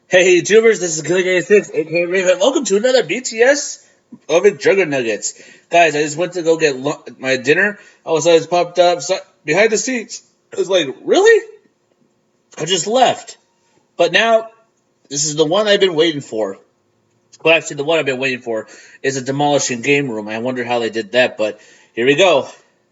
Hey YouTubers, this is Killing86, aka Raven. Welcome to another BTS of Mcjuggernuggets. Guys, I just went to go get my dinner. All of a sudden it's popped up behind the scenes. I was like, really? I just left. But now, this is the one I've been waiting for. Well, actually, the one I've been waiting for is a demolishing game room. I wonder how they did that, but here we go.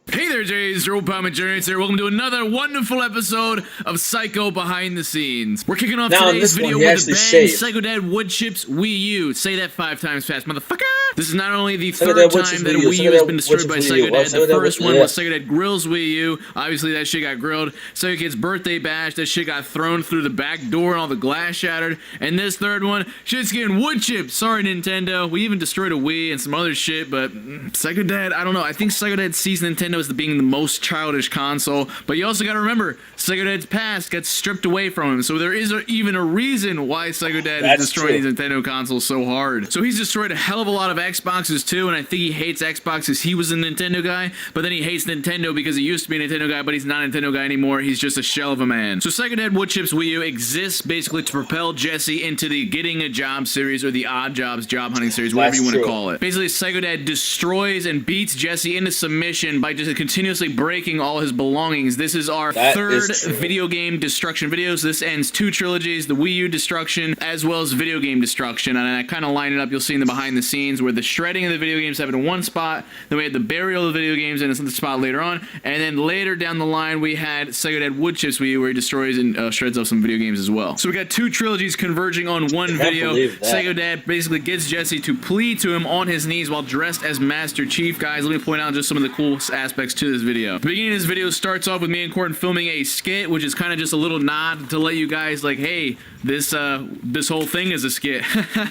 Hey there, Jays. Your old pal Mcjuggernuggets here. Welcome to another wonderful episode of Psycho Behind the Scenes. We're kicking off today's video with a bang. Psycho Dad Woodchips Wii U. Say that 5 times fast, motherfucker. This is not only the third time that a Wii U has been destroyed by Psycho Dad. The first one was Psycho Dad Grills Wii U. Obviously, that shit got grilled. Psycho Kid's birthday bash. That shit got thrown through the back door and all the glass shattered. And this third one, shit's getting Woodchips. Sorry, Nintendo. We even destroyed a Wii and some other shit, but Psycho Dad, I don't know. I think Psycho Dad sees Nintendo as being the most childish console, but you also got to remember, Psycho Dad's past got stripped away from him, so there is even a reason why Psycho Dad is destroying these Nintendo consoles so hard. So he's destroyed a hell of a lot of Xboxes too, and I think he hates Xbox because he was a Nintendo guy, but then he hates Nintendo because he used to be a Nintendo guy, but he's not a Nintendo guy anymore. He's just a shell of a man. So Psycho Dad Woodchips Wii U exists basically to propel Jesse into the Getting a Job series or the Odd Jobs job hunting series, whatever you want to call it. Basically, Psycho Dad destroys and beats Jesse into submission by just continuously breaking all his belongings. This is our third video game destruction videos. This ends 2 trilogies, the Wii U destruction as well as video game destruction, and I kind of line it up. You'll see in the behind the scenes where the shredding of the video games happen in one spot, then we had the burial of the video games in another spot later on, and then later down the line we had Psycho Dad Woodchips Wii U where he destroys and shreds off some video games as well. So we got 2 trilogies converging on one video. Psycho Dad basically gets Jesse to plead to him on his knees while dressed as Master Chief. Guys, let me point out just some of the cool aspects to this video. The beginning of this video starts off with me and Corbin filming a skit, which is kind of just a little nod to let you guys like, hey, this whole thing is a skit.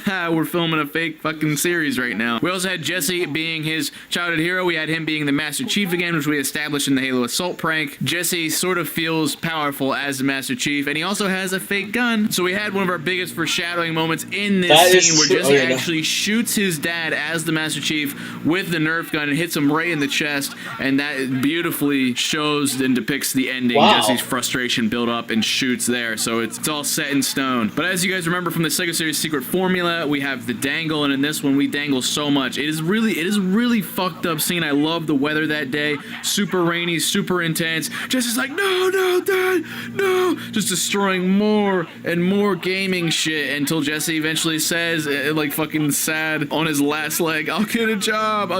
We're filming a fake fucking series right now. We also had Jesse being his childhood hero. We had him being the Master Chief again, which we established in the Halo Assault prank. Jesse sort of feels powerful as the Master Chief, and he also has a fake gun. So we had one of our biggest foreshadowing moments in this scene where Jesse actually shoots his dad as the Master Chief with the Nerf gun and hits him right in the chest, and that beautifully shows and depicts the ending. Jesse's frustration build up and shoots there, so it's all set in stone. But as you guys remember from the Sega series secret formula, we have the dangle, and in this one we dangle so much. It is really fucked up scene. I love the weather that day. Super rainy, super intense. Jesse's like, no, Dad, no. Just destroying more and more gaming shit until Jesse eventually says, like fucking sad on his last leg, I'll get a job.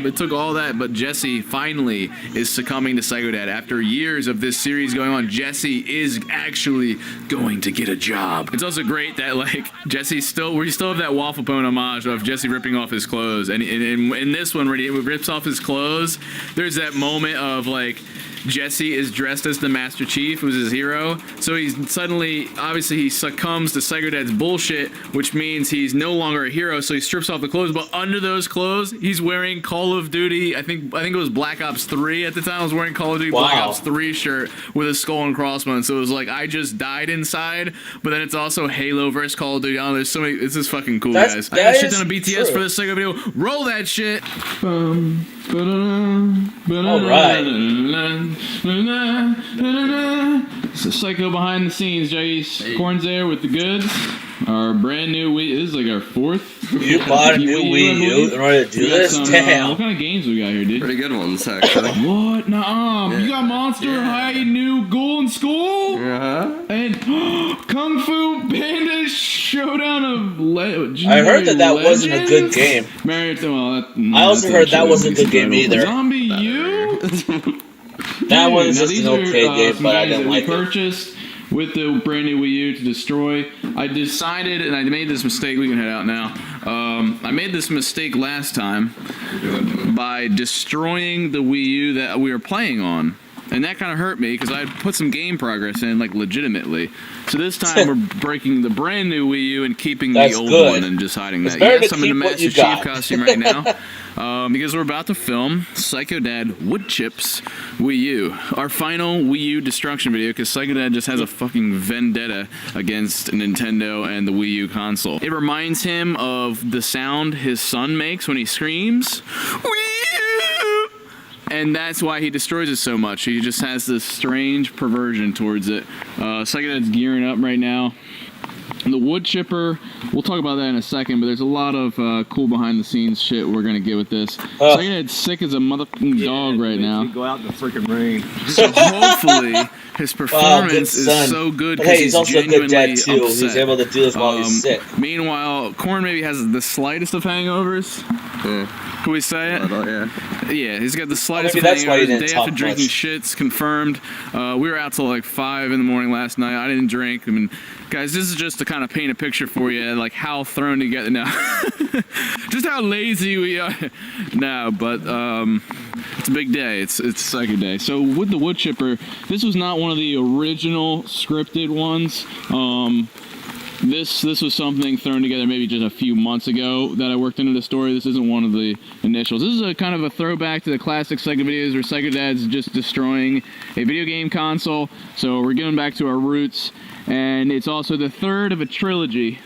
It took all that, but Jesse finally is succumbing to Psycho Dad. After years of this series going on, Jesse is actually going to get a job. It's also great that like we still have that Waffle Pone homage of Jesse ripping off his clothes, and in this one where he rips off his clothes, there's that moment of like Jesse is dressed as the Master Chief, who's his hero, so he's suddenly, obviously he succumbs to Psycho Dad's bullshit, which means he's no longer a hero, so he strips off the clothes, but under those clothes, he's wearing Call of Duty, I think it was Black Ops 3 at the time. I was wearing Call of Duty Black Ops 3 shirt with a skull and crossbones, so it was like, I just died inside, but then it's also Halo versus Call of Duty. Oh, there's so many, it's just fucking cool, guys. I got shit done on BTS for this Psycho video. Roll that shit! Alright. So Psycho behind the scenes, Jace. Corn's there with the goods. Our brand new Wii. This is like our 4th. You bought a new Wii U in order to do this? Damn. What kind of games we got here, dude? Pretty good ones, actually. What? Nuh-uh. You got Monster High New Golden Skull? And Kung Fu Panda Showdown of I heard that wasn't a good game. I also heard that wasn't a good game either. Zombie U? That was just an okay game, but I didn't like it. Purchased with the brand new Wii U to destroy. I decided, and I made this mistake. We can head out now. I made this mistake last time by destroying the Wii U that we were playing on. And that kind of hurt me because I put some game progress in, like, legitimately. So this time we're breaking the brand new Wii U and keeping the old one and just hiding that. Yes, I'm in the Master Chief costume right now because we're about to film Psycho Dad Woodchips Wii U. Our final Wii U destruction video because Psycho Dad just has a fucking vendetta against Nintendo and the Wii U console. It reminds him of the sound his son makes when he screams, Wii U! And that's why he destroys it so much. He just has this strange perversion towards it. Psycho Dad's gearing up right now. The wood chipper, we'll talk about that in a second, but there's a lot of cool behind-the-scenes shit we're going to get with this. So I'm getting sick as a motherfucking dog right now. Go out in the freaking rain. So hopefully his performance is so good because he's also a good dad, too. Upset. He's able to do this while he's sick. Meanwhile, Corn maybe has the slightest of hangovers. Yeah. Can we say it? Yeah, he's got the slightest of that's why he hangovers. didn't Day talk after drinking much. shit's confirmed. We were out till like 5 in the morning last night. I didn't drink. I mean, guys, this is just to kind of paint a picture for you, like how thrown together now. Just how lazy we are now, but it's a big day. It's second day. So with the wood chipper, this was not one of the original scripted ones. This was something thrown together maybe just a few months ago that I worked into the story. This isn't one of the initials. This is a kind of a throwback to the classic Psycho videos where Psycho Dad's just destroying a video game console. So we're giving back to our roots. And it's also the third of a trilogy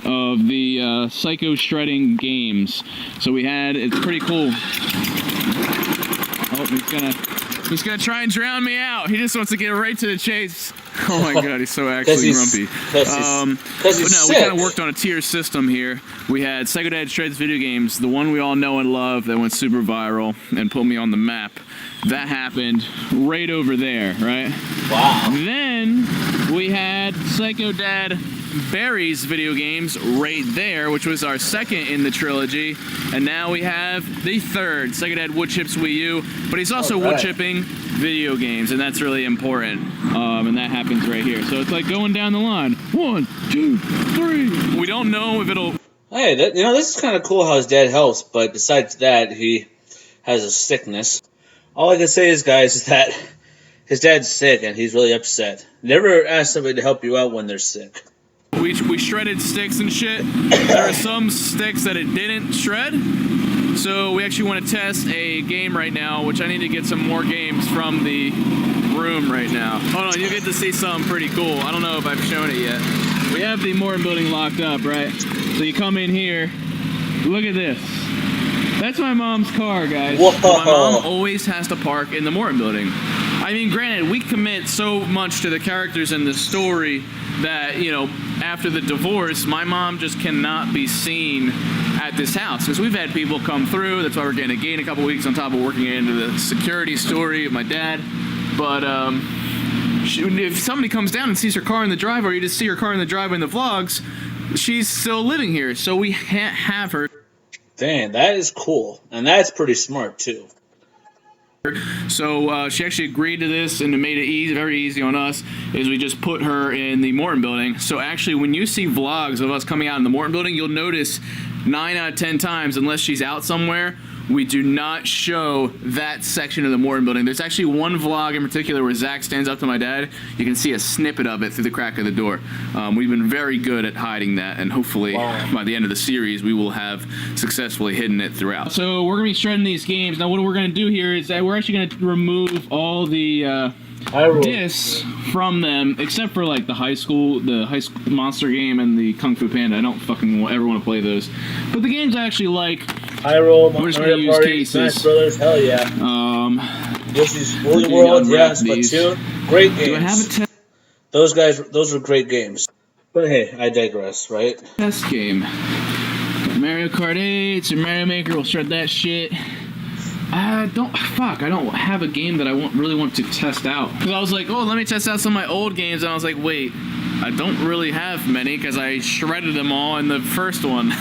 of the Psycho shredding games. So we had, it's pretty cool. Oh, he's gonna try and drown me out. He just wants to get right to the chase. Oh my god, he's so actually grumpy. But no, we kind of worked on a tier system here. We had Psycho Dad Shreds video games, the one we all know and love that went super viral and put me on the map. That happened right over there, right? Wow. Then we had Psycho Dad Barry's video games right there, which was our second in the trilogy. And now we have the third, Psycho Dad Woodchips Wii U. But he's also wood chipping video games, and that's really important. And that happens right here. So it's like going down the line. 1, 2, 3. We don't know if it'll... Hey, this is kind of cool how his dad helps, but besides that, he has a sickness. All I can say is, guys, is that his dad's sick and he's really upset. Never ask somebody to help you out when they're sick. We shredded sticks and shit. There are some sticks that it didn't shred. So we actually want to test a game right now, which I need to get some more games from the room right now. Hold on, you get to see something pretty cool. I don't know if I've shown it yet. We have the Morton building locked up, right? So you come in here. Look at this. That's my mom's car, guys. Whoa. My mom always has to park in the Morton building. I mean, granted, we commit so much to the characters in the story that, you know, after the divorce, my mom just cannot be seen at this house. Because we've had people come through. That's why we're getting a gain a couple weeks on top of working into the security story of my dad. But if somebody comes down and sees her car in the driveway, or you just see her car in the driveway in the vlogs, she's still living here. So we can't have her. Dang, that is cool. And that's pretty smart, too. So she actually agreed to this, and it made it very easy on us, is we just put her in the Morton building. So actually, when you see vlogs of us coming out in the Morton building, you'll notice 9 out of 10 times, unless she's out somewhere, we do not show that section of the Morton building. There's actually one vlog in particular where Zach stands up to my dad. You can see a snippet of it through the crack of the door. We've been very good at hiding that, and hopefully by the end of the series, we will have successfully hidden it throughout. So we're going to be shredding these games. Now what we're going to do here is that we're actually going to remove all the discs from them, except for like the high school monster game and the Kung Fu Panda. I don't fucking ever want to play those. But the games I actually like, Hyrule, we're just going to use cases. Smash Brothers, hell yeah. Yoshi's Woolly World, yeah, Splatoon, great games. Do I have a those were great games. But hey, I digress, right? Test game. Mario Kart 8, Super Mario Maker, we'll shred that shit. I don't have a game that I really want to test out. Because I was like, oh, let me test out some of my old games, and I was like, wait, I don't really have many because I shredded them all in the first one.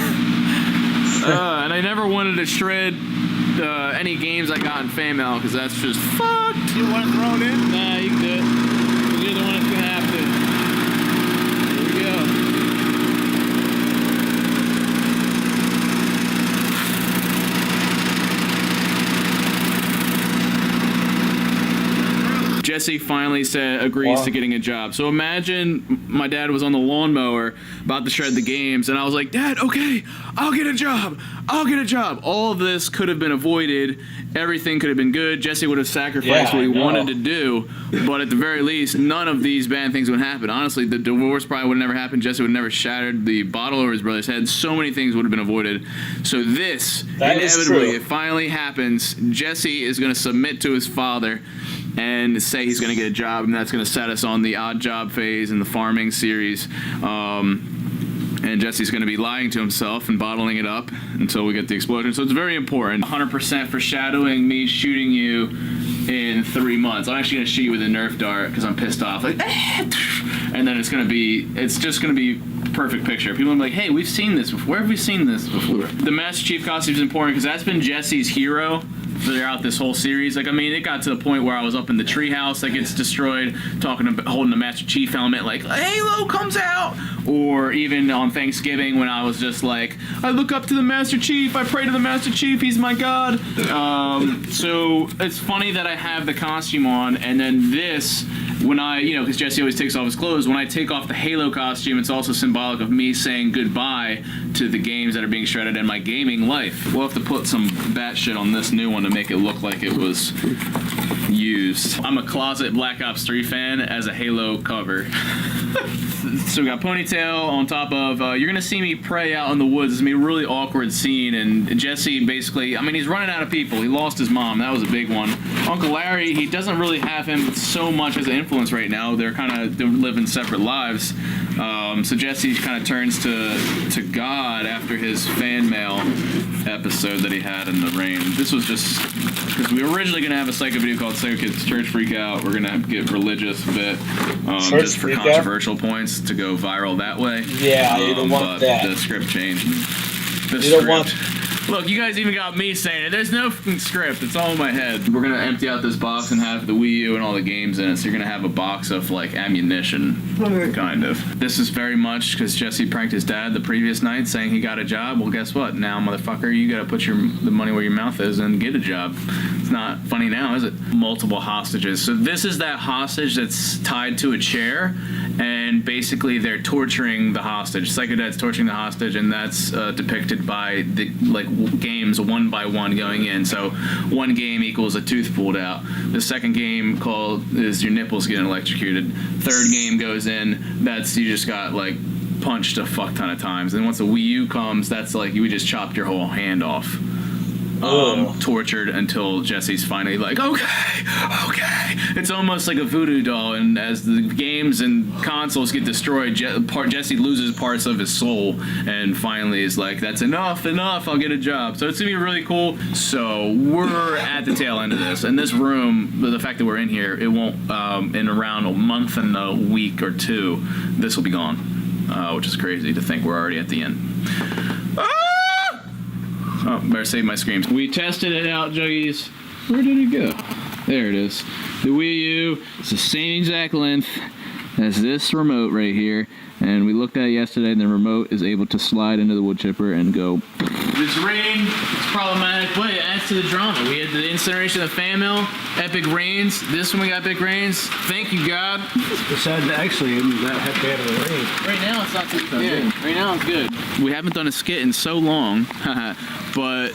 And I never wanted to shred any games I got in Fan Mail because that's just fucked. You want it thrown in? Nah, you can do it. You're the one that's gonna have to. Here we go. Jesse finally agrees to getting a job. So imagine my dad was on the lawnmower about to shred the games, and I was like, Dad, okay, I'll get a job. All of this could have been avoided. Everything could have been good. Jesse would have sacrificed what he wanted to do, but at the very least, none of these bad things would happen. Honestly, the divorce probably would have never happened. Jesse would have never shattered the bottle over his brother's head. So many things would have been avoided. So this, inevitably, it finally happens. Jesse is going to submit to his father and say he's going to get a job, and that's going to set us on the odd job phase in the farming series. And Jesse's going to be lying to himself and bottling it up until we get the explosion. So it's very important. 100% foreshadowing me shooting you in 3 months. I'm actually going to shoot you with a Nerf dart because I'm pissed off. Like, and then it's just going to be perfect picture. People are like, hey, we've seen this before. Where have we seen this before? The Master Chief costume is important because that's been Jesse's hero throughout this whole series. Like, I mean, it got to the point where I was up in the treehouse that gets destroyed, holding the Master Chief helmet, like, Halo comes out! Or even on Thanksgiving when I was just like, I look up to the Master Chief, I pray to the Master Chief, he's my god. So it's funny that I have the costume on, and then this, when I, because Jesse always takes off his clothes, when I take off the Halo costume, it's also symbolic of me saying goodbye to the games that are being shredded in my gaming life. We'll have to put some bat shit on this new one to make it look like it was used. I'm a closet Black Ops 3 fan as a Halo cover. So we got Ponytail on top of, you're going to see me pray out in the woods. It's going to be a really awkward scene, and Jesse basically, I mean, he's running out of people. He lost his mom. That was a big one. Uncle Larry, he doesn't really have him so much as an influence right now. They're living separate lives. So Jesse kind of turns to God after his fan mail episode that he had in the rain. This was just, because we were originally going to have a Psycho video called Psycho Kids Church Freak Out. We're going to get religious a bit, just for controversial points to go viral that way. Yeah, you don't want that. The script changed. Look, you guys even got me saying it. There's no fucking script. It's all in my head. We're going to empty out this box and have the Wii U and all the games in it. So you're going to have a box of, like, ammunition, kind of. This is very much because Jesse pranked his dad the previous night saying he got a job. Well, guess what? Now, motherfucker, you got to put the money where your mouth is and get a job. It's not funny now, is it? Multiple hostages. So this is that hostage that's tied to a chair, and basically they're torturing the hostage. Psycho Dad's torturing the hostage, and that's depicted by the, like, games one by one going in. So one game equals a tooth pulled out. The second game is your nipples getting electrocuted. Third game goes in, that's you just got like punched a fuck ton of times. And once the Wii U comes, that's like you just chopped your whole hand off. Tortured until Jesse's finally like, okay. It's almost like a voodoo doll, and as the games and consoles get destroyed, Jesse loses parts of his soul, and finally is like, that's enough, I'll get a job. So it's gonna be really cool. So we're at the tail end of this, and this room, the fact that we're in here, it won't, in around a month and a week or two, this will be gone, which is crazy to think we're already at the end. Oh, better save my screams. We tested it out, Juggies. Where did it go? There it is. The Wii U is the same exact length as this remote right here. And we looked at it yesterday, and the remote is able to slide into the wood chipper and go. This rain, it's problematic, but it adds to the drama. We had the incineration of the fan mill, epic rains. This one we got epic rains. Thank you, God. Besides, actually, that heck bad of the rain. Right now, it's not too bad. Yeah, right now it's good. We haven't done a skit in so long, but,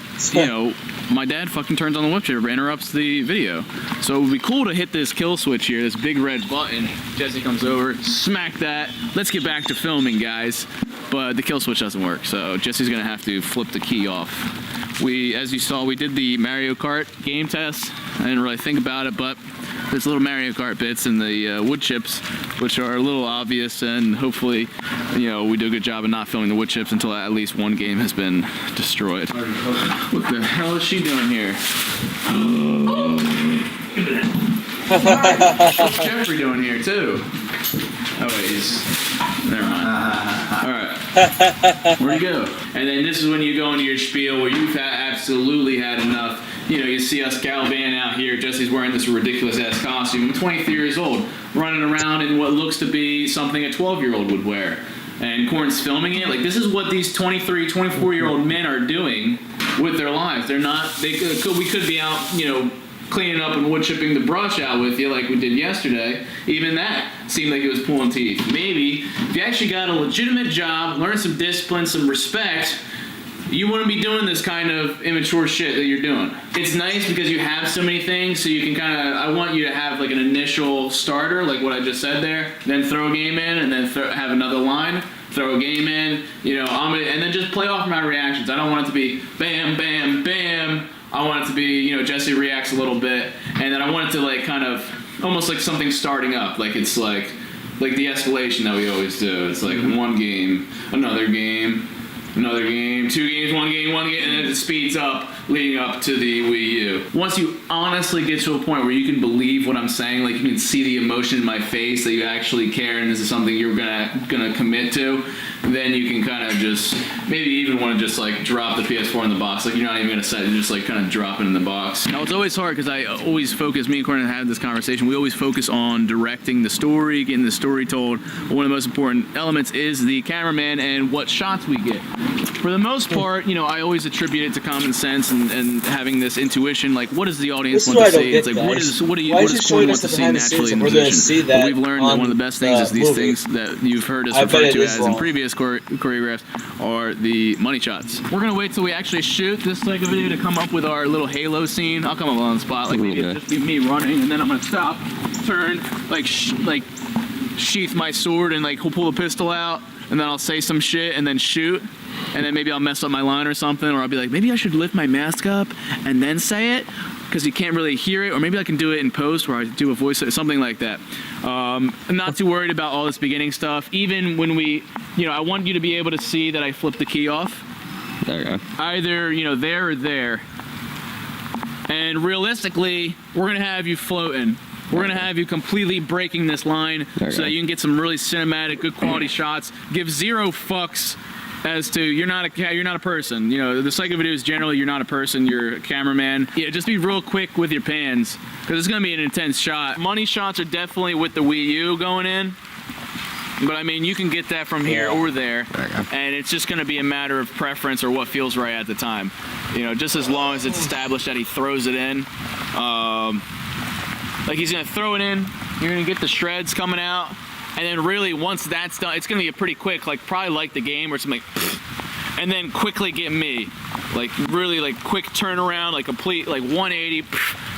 my dad fucking turns on the wood chipper, interrupts the video. So it would be cool to hit this kill switch here, this big red button. Jesse comes over, smack that. Let's get back to filming, guys. But the kill switch doesn't work, so Jesse's gonna have to flip the key off. As you saw, we did the Mario Kart game test. I didn't really think about it, but there's little Mario Kart bits in the wood chips, which are a little obvious, and hopefully, we do a good job of not filming the wood chips until at least one game has been destroyed. What the hell is she doing here? What's Jeffrey doing here, too? Oh, wait, never mind. Alright. Where'd you go? And then this is when you go into your spiel where you've absolutely had enough. You see us galvan out here. Jesse's wearing this ridiculous-ass costume. I'm 23 years old, running around in what looks to be something a 12-year-old would wear. And Corn's filming it. Like, this is what these 23, 24-year-old men are doing with their lives. They're not, we could be out, cleaning up and wood chipping the brush out with you like we did yesterday. Even that seemed like it was pulling teeth. Maybe if you actually got a legitimate job, learn some discipline, some respect, you wouldn't be doing this kind of immature shit that you're doing. It's nice because you have so many things, so you can I want you to have like an initial starter, like what I just said there, then throw a game in, and then have another line, throw a game in, and then just play off my reactions. I don't want it to be bam, bam, bam. I want it to be, Jesse reacts a little bit, and then I want it to like kind of almost like something starting up, like it's like like the escalation that we always do. It's like one game, another game, another game, 2 games, one game, and then it speeds up leading up to the Wii U. Once you honestly get to a point where you can believe what I'm saying, like you can see the emotion in my face that you actually care and this is something you're gonna commit to, then you can kind of just maybe even want to just like drop the PS4 in the box. Like you're not even gonna set it, just like kind of drop it in the box. Now it's always hard because I always focus, me and Corin had this conversation, we always focus on directing the story, getting the story told. But one of the most important elements is the cameraman and what shots we get. For the most part, you know, I always attribute it to common sense and having this intuition, like what does the audience want to see? It's like what does Corin want to see naturally in the position? But we've learned that one of the best things is these things that you've heard us refer to as in previous choreographs are the money shots. We're gonna wait till we actually shoot this like a video to come up with our little Halo scene. I'll come up on the spot, like maybe it'll just be me running, and then I'm gonna stop, turn, like sheath my sword, and like pull the pistol out, and then I'll say some shit, and then shoot. And then maybe I'll mess up my line or something, or I'll be like, maybe I should lift my mask up and then say it, because you can't really hear it, or maybe I can do it in post where I do a voice, something like that. I'm not too worried about all this beginning stuff. Even when we, you know, I want you to be able to see that I flip the key off. There you go. Either, you know, there or there. And realistically, we're going to have you floating. We're going to have you completely breaking this line so that you can get some really cinematic, good quality shots. Give zero fucks as to you're not a person. You know, the psycho videos generally you're not a person, you're a cameraman. Yeah, just be real quick with your pans because it's gonna be an intense shot. Money shots are definitely with the Wii U going in, but I mean you can get that from here or there, and it's just gonna be a matter of preference or what feels right at the time. You know, just as long as it's established that he throws it in. Like he's gonna throw it in, you're gonna get the shreds coming out. And then really, once that's done, it's going to be a pretty quick, like probably like the game where it's like, and then quickly get me. Like really like quick turnaround, like complete like 180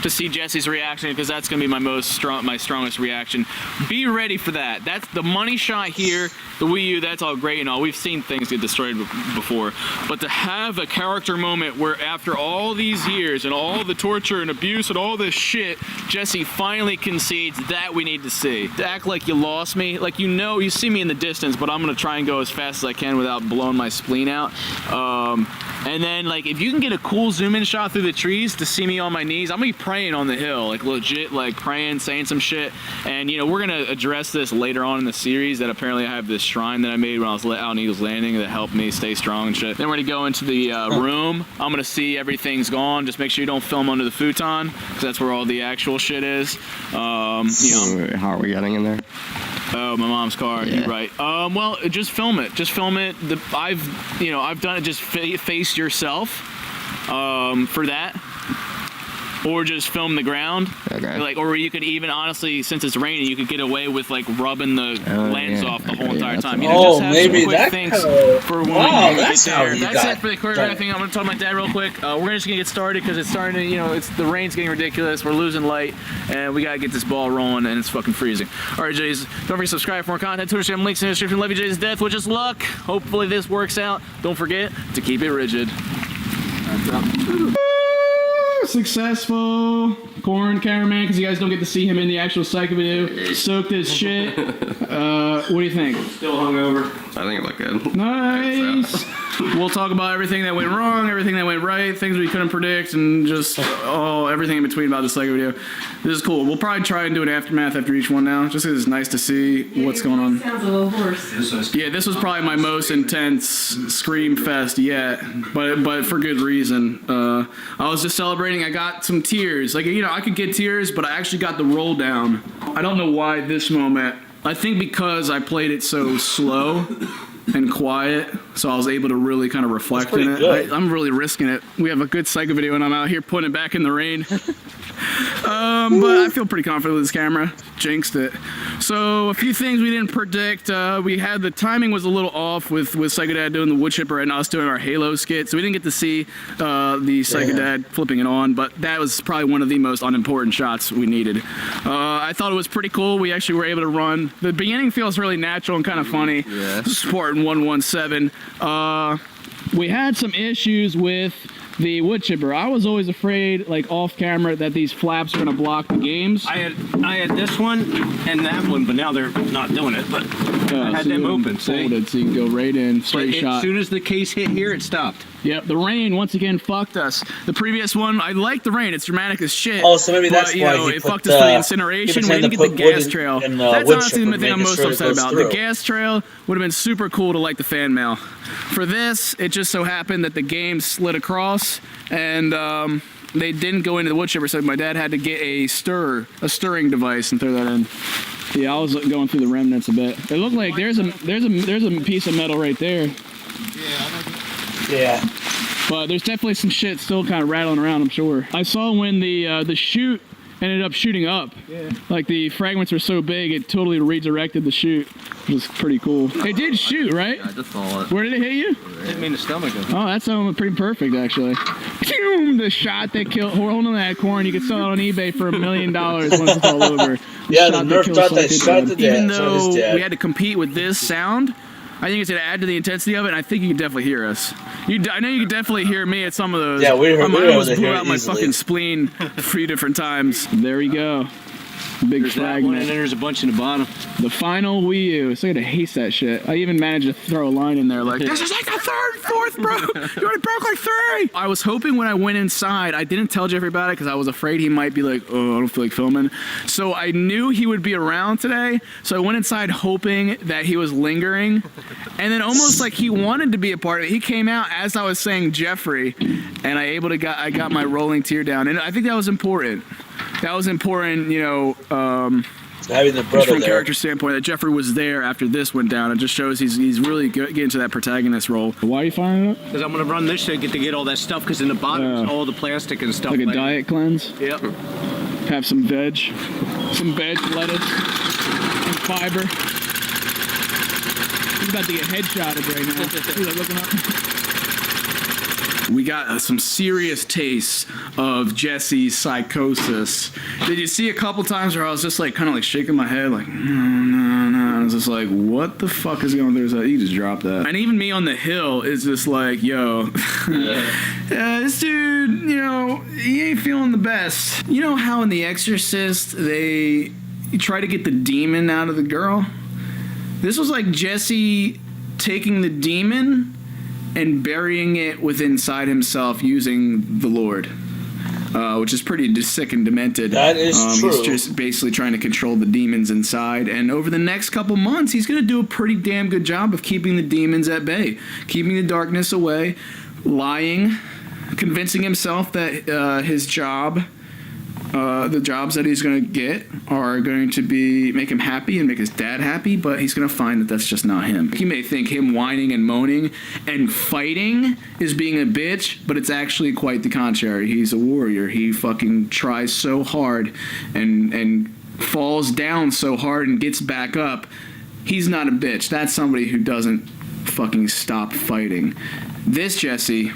to see Jesse's reaction because that's going to be my strongest reaction. Be ready for that. That's the money shot here. The Wii U, that's all great and all. We've seen things get destroyed before. But to have a character moment where after all these years and all the torture and abuse and all this shit, Jesse finally concedes that we need to see. To act like you lost me, like you know, you see me in the distance, but I'm going to try and go as fast as I can without blowing my spleen out. And then like if you can get a cool zoom in shot through the trees to see me on my knees, I'm gonna be praying on the hill, like legit, like praying, saying some shit. And you know, we're gonna address this later on in the series that apparently I have this shrine that I made when I was out on Eagles Landing that helped me stay strong and shit. Then we're gonna go into the room. I'm gonna see everything's gone. Just make sure you don't film under the futon because that's where all the actual shit is. You know, how are we getting in there? Oh, my mom's car. Yeah. You're right. Well, just film it. Just film it. I've done it. Just face yourself for that, or just film the ground. Okay. Like, or you could even honestly, since it's raining, you could get away with like rubbing the lens off the whole entire time. You know, just have maybe some quick that things for when wow, we that's get how there. you That's got it for the choreographing. I'm gonna talk to my dad real quick. We're just gonna get started because it's starting to, you know, the rain's getting ridiculous. We're losing light, and we gotta get this ball rolling, and it's fucking freezing. All right, Jays, don't forget to subscribe for more content. Twitter, Instagram, links in the description. Love you, Jays' death. Wish us luck. Hopefully this works out. Don't forget to keep it rigid. Successful. Corin, cameraman, because you guys don't get to see him in the actual psycho video. Soaked as shit. What do you think? Still hungover. I think it looked good. Nice. We'll talk about everything that went wrong, everything that went right, things we couldn't predict, and just everything in between about the psycho video. This is cool. We'll probably try and do an aftermath after each one now, just because it's nice to see what's going on. Sounds a little hoarse. Yeah, this was probably my most intense scream fest yet, but for good reason. I was just celebrating. I got some tears. Like, you know, I could get tears, but I actually got the roll down. I don't know why this moment. I think because I played it so slow and quiet, so I was able to really kind of reflect in it. I'm really risking it. We have a good psycho video, and I'm out here putting it back in the rain. But I feel pretty confident with this camera. Jinxed it. So a few things we didn't predict. We had the timing was a little off with Psycho Dad doing the wood chipper and us doing our Halo skit, so we didn't get to see the Psycho Dad flipping it on, but that was probably one of the most unimportant shots we needed. I thought it was pretty cool. We actually were able to run. The beginning feels really natural and kind of funny. Yeah. Spartan 117. We had some issues with the wood chipper. I was always afraid, like off camera, that these flaps are gonna block the games. I had this one and that one, but now they're not doing it. But I had them open, folded, so you can go right in, straight shot. As soon as the case hit here, it stopped. Yep, the rain once again fucked us. The previous one, I like the rain. It's dramatic as shit. Oh, so maybe that's why it fucked us for the incineration. We didn't get the gas trail. That's honestly the thing I'm most upset about. The gas trail would have been super cool to light the fan mail. For this, it just so happened that the game slid across, and they didn't go into the wood chipper, so my dad had to get a stirring device and throw that in. Yeah, I was going through the remnants a bit. It looked like there's a piece of metal right there. Yeah. But there's definitely some shit still kind of rattling around, I'm sure. I saw when the chute ended up shooting up. Yeah. Like the fragments were so big, it totally redirected the chute. It was pretty cool. It did shoot, right? Yeah, I just saw it. Where did it hit you? It hit me in the stomach. Oh, that's pretty perfect, actually. Boom! The shot that killed. We're holding that corn. You can sell it on eBay for $1 million once it's all over. Yeah, the Nerf thought that shot the dad. Even though we had to compete with this sound, I think it's going to add to the intensity of it, and I think you can definitely hear us. I know you can definitely hear me at some of those. Yeah, we almost blew out my fucking spleen 3 different times. There we go. Big fragment. And then there's a bunch in the bottom. The final Wii U. So I'm gonna haste that shit. I even managed to throw a line in there like, this is like the third, fourth, bro. You already broke like 3. I was hoping when I went inside, I didn't tell Jeffrey about it because I was afraid he might be like, oh, I don't feel like filming. So I knew he would be around today. So I went inside hoping that he was lingering. And then almost like he wanted to be a part of it. He came out as I was saying Jeffrey, and I got my rolling tear down. And I think that was important. That was important, you know, having the brother from a there. character standpoint, that Jeffrey was there after this went down. It just shows he's really getting to that protagonist role. Why are you firing it up? Because I'm going to run this to get all that stuff, because in the bottom is all the plastic and stuff. Like a diet cleanse? Yep. Have some veg, lettuce, and fiber. He's about to get headshotted right now. He's like looking up. We got some serious tastes of Jesse's psychosis. Did you see a couple times where I was just like kind of like shaking my head like, no. I was just like, what the fuck is going through his head? You just dropped that. And even me on the hill is just like, yo, this dude, you know, he ain't feeling the best. You know how in The Exorcist they try to get the demon out of the girl? This was like Jesse taking the demon and burying it within inside himself using the Lord, which is pretty sick and demented. That is true. He's just basically trying to control the demons inside, and over the next couple months, he's going to do a pretty damn good job of keeping the demons at bay, keeping the darkness away, lying, convincing himself that his job, the jobs that he's going to get are going to make him happy and make his dad happy, but he's going to find that that's just not him. He may think him whining and moaning and fighting is being a bitch, but it's actually quite the contrary. He's a warrior. He fucking tries so hard and falls down so hard and gets back up. He's not a bitch. That's somebody who doesn't fucking stop fighting. This Jesse...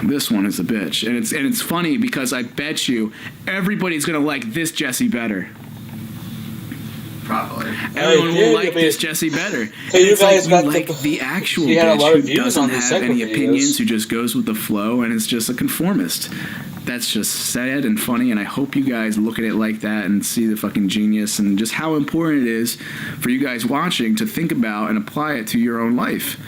This one is a bitch, and it's funny because I bet you everybody's gonna like this Jesse better. Probably. Everyone will like this Jesse better. So you guys got the actual bitch who doesn't have any opinions, who just goes with the flow, and is just a conformist. That's just sad and funny, and I hope you guys look at it like that and see the fucking genius and just how important it is for you guys watching to think about and apply it to your own life.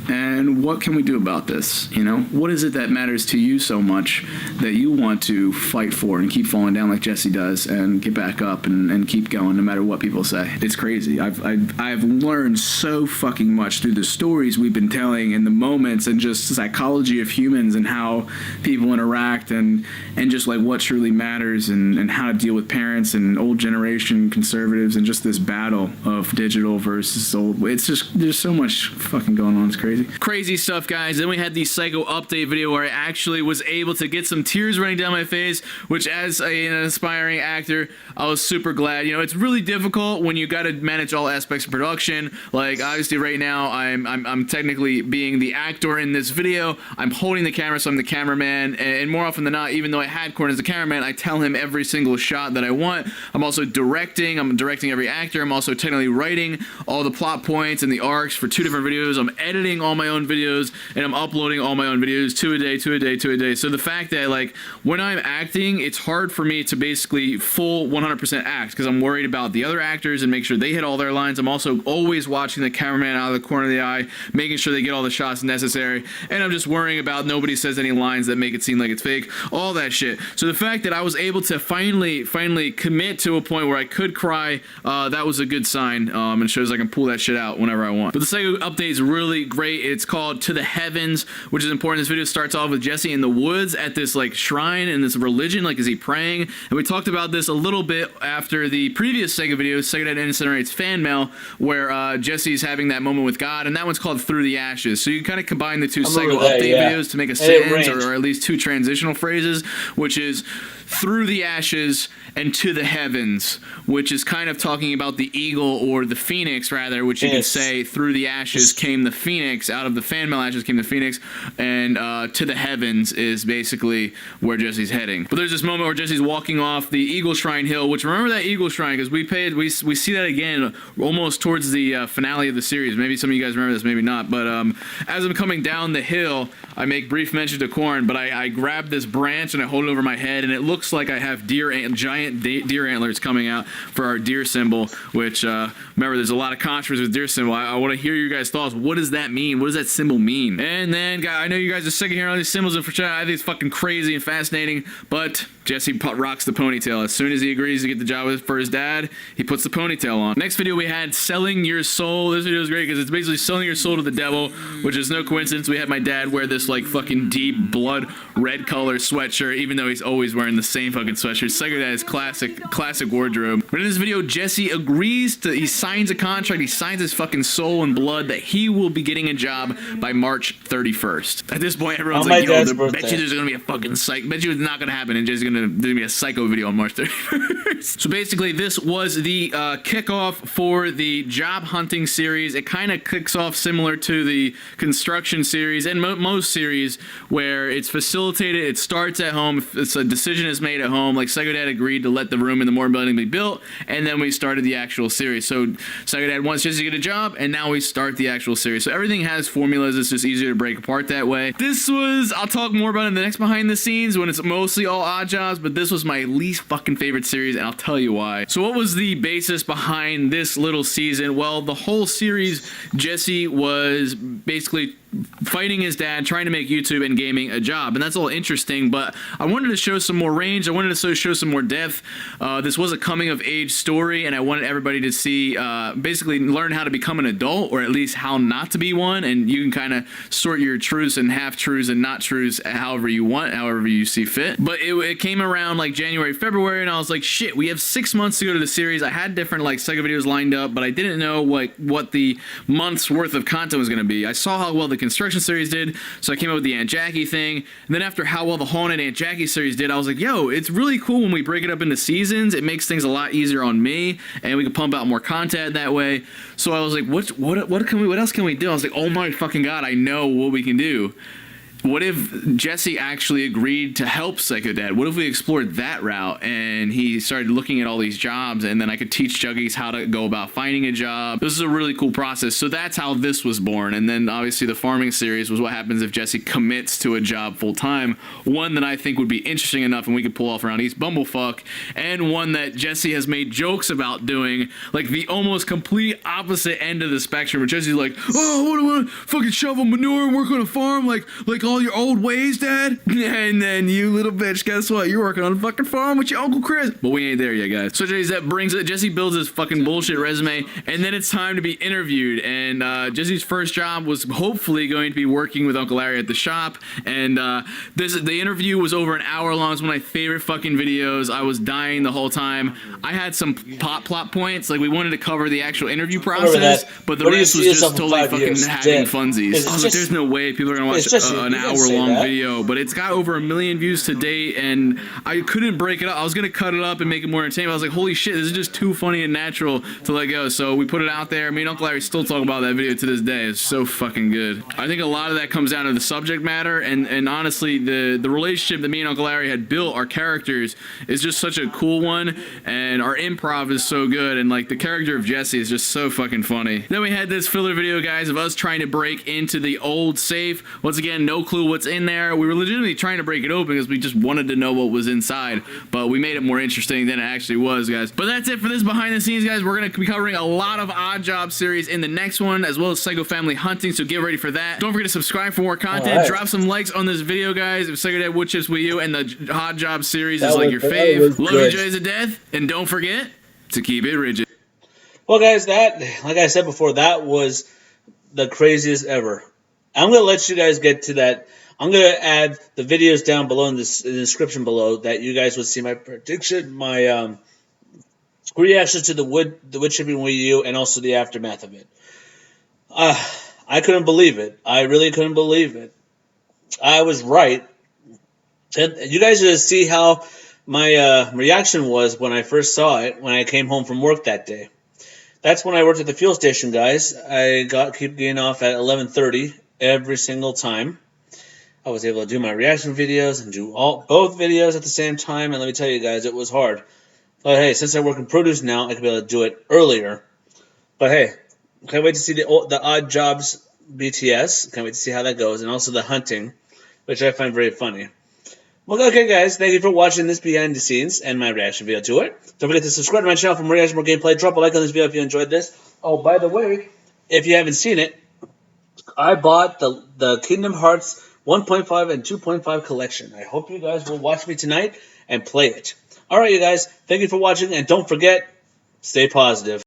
And what can we do about this? You know, what is it that matters to you so much that you want to fight for and keep falling down like Jesse does and get back up and keep going no matter what people say? It's crazy. I've learned so fucking much through the stories we've been telling and the moments and just the psychology of humans and how people interact and just like what truly matters and how to deal with parents and old generation conservatives and just this battle of digital versus old. It's just, there's so much fucking going on. It's crazy. Crazy stuff, guys. Then we had the Psycho update video where I actually was able to get some tears running down my face, which as an aspiring actor, I was super glad. You know, it's really difficult when you got to manage all aspects of production. Like, obviously right now, I'm technically being the actor in this video. I'm holding the camera, so I'm the cameraman, and more often than not, even though I had Corn as the cameraman, I tell him every single shot that I want. I'm also directing. I'm directing every actor. I'm also technically writing all the plot points and the arcs for 2 different videos. I'm editing all my own videos, and I'm uploading all my own videos 2 a day, 2 a day, 2 a day. So the fact that like when I'm acting, it's hard for me to basically full 100% act because I'm worried about the other actors and make sure they hit all their lines. I'm also always watching the cameraman out of the corner of the eye, making sure they get all the shots necessary, and I'm just worrying about nobody says any lines that make it seem like it's fake, all that shit. So the fact that I was able to finally commit to a point where I could cry, that was a good sign, and shows I can pull that shit out whenever I want. But the Psycho update is really great. It's called To the Heavens, which is important. This video starts off with Jesse in the woods at this like shrine and this religion, like is he praying? And we talked about this a little bit after the previous Psycho video, Psycho Dad Incinerates fan mail, where Jesse's having that moment with God, and that one's called Through the Ashes. So you kind of combine the two Psycho update videos to make a sentence or at least two transitional phrases, which is through the ashes and to the heavens, which is kind of talking about the eagle or the phoenix, rather, which you could say through the ashes came the phoenix, out of the fan mail ashes came the phoenix, and to the heavens is basically where Jesse's heading. But there's this moment where Jesse's walking off the Eagle Shrine Hill, which remember that Eagle Shrine, because we see that again almost towards the finale of the series. Maybe some of you guys remember this, maybe not, but as I'm coming down the hill, I make brief mention to Corn, but I grab this branch and I hold it over my head, and it looks like I have giant deer antlers coming out for our deer symbol, which remember there's a lot of controversy with deer symbol. I want to hear your guys' thoughts. What does that mean? What does that symbol mean? And then I know you guys are sick of hearing all these symbols and for sure I think it's fucking crazy and fascinating, but Jesse rocks the ponytail. As soon as he agrees to get the job for his dad, he puts the ponytail on. Next video we had selling your soul. This video is great because it's basically selling your soul to the devil, which is no coincidence. We had my dad wear this like fucking deep blood red color sweatshirt, even though he's always wearing the same fucking sweatshirt. Psycho Dad is classic wardrobe. But in this video, Jesse agrees to, he signs a contract, he signs his fucking soul and blood that he will be getting a job by March 31st. At this point, everyone's like, yo, bet you there's gonna be a fucking psych, bet you it's not gonna happen, and Jesse's gonna be a Psycho video on March 31st. So basically, this was the kickoff for the job hunting series. It kind of kicks off similar to the construction series and most series, where it's facilitated, it starts at home, it's a decision is made at home, like Psycho Dad agreed to let the room in the Morton building be built, and then we started the actual series. So Psycho Dad wants Jesse to get a job, and now we start the actual series. So everything has formulas, it's just easier to break apart that way. This was, I'll talk more about it in the next behind the scenes when it's mostly all odd jobs, but this was my least fucking favorite series, and I'll tell you why. So what was the basis behind this little season? Well, the whole series, Jesse was basically fighting his dad, trying to make YouTube and gaming a job, and that's all interesting, but I wanted to show some more range, I wanted to show some more depth. This was a coming of age story, and I wanted everybody to see, basically learn how to become an adult, or at least how not to be one, and you can kind of sort your truths and half-truths and not truths however you want, however you see fit. But it came around like January, February, and I was like, shit, we have 6 months to go to the series. I had different like Psycho videos lined up, but I didn't know like what the month's worth of content was going to be. I saw how well the construction series did, so I came up with the Aunt Jackie thing, and then after how well the Haunted Aunt Jackie series did, I was like, yo, it's really cool when we break it up into seasons. It makes things a lot easier on me, and we can pump out more content that way. So I was like, what else can we do? I was like, oh my fucking god, I know what we can do. What if Jesse actually agreed to help Psycho Dad? What if we explored that route and he started looking at all these jobs, and then I could teach Juggies how to go about finding a job? This is a really cool process. So that's how this was born. And then obviously the farming series was what happens if Jesse commits to a job full time. One that I think would be interesting enough and we could pull off around East Bumblefuck, and one that Jesse has made jokes about doing, like the almost complete opposite end of the spectrum, where Jesse's like, oh, what do I want to fucking shovel manure and work on a farm like all your old ways, Dad? And then you little bitch, guess what? You're working on a fucking farm with your Uncle Chris. But we ain't there yet, guys. So that brings it. Jesse builds his fucking bullshit resume, and then it's time to be interviewed. And Jesse's first job was hopefully going to be working with Uncle Larry at the shop. And the interview was over an hour long. It's one of my favorite fucking videos. I was dying the whole time. I had some plot points, like we wanted to cover the actual interview process, but the rest was just totally fucking having funsies. I was like, there's no way people are gonna watch an hour-long video, but it's got over 1 million views to date, and I couldn't break it up. I was gonna cut it up and make it more entertaining. I was like, holy shit, this is just too funny and natural to let go. So we put it out there. Me and Uncle Larry still talk about that video to this day. It's so fucking good. I think a lot of that comes down to the subject matter, and honestly, the relationship that me and Uncle Larry had built, our characters, is just such a cool one, and our improv is so good, and like the character of Jesse is just so fucking funny. Then we had this filler video, guys, of us trying to break into the old safe. Once again, no clue what's in there. We were legitimately trying to break it open because we just wanted to know what was inside, but we made it more interesting than it actually was, guys. But that's it for this behind the scenes, guys. We're gonna be covering a lot of Odd Job series in the next one, as well as Psycho Family Hunting, so get ready for that. Don't forget to subscribe for more content. Right. Drop some likes on this video, guys, if Psycho Dad Woodchips Wii U and the Odd Job series is like your fave. Love you guys to death, and don't forget to keep it rigid. Well, guys, that, like I said before, that was the craziest ever. I'm going to let you guys get to that. I'm going to add the videos down below in the description below that you guys would see my prediction, my reaction to the wood chipping Wii U, and also the aftermath of it. I couldn't believe it. I really couldn't believe it. I was right. And you guys just see how my reaction was when I first saw it when I came home from work that day. That's when I worked at the fuel station, guys. I keep getting off at 11:30 every single time. I was able to do my reaction videos and do both videos at the same time. And let me tell you guys, it was hard. But hey, since I work in produce now, I can be able to do it earlier. But hey, can't wait to see the Odd Jobs BTS. Can't wait to see how that goes. And also the hunting, which I find very funny. Well, okay, guys, thank you for watching this behind the scenes and my reaction video to it. Don't forget to subscribe to my channel for more reaction, more gameplay. Drop a like on this video if you enjoyed this. Oh, by the way, if you haven't seen it, I bought the Kingdom Hearts 1.5 and 2.5 collection. I hope you guys will watch me tonight and play it. All right, you guys, thank you for watching, and don't forget, stay positive.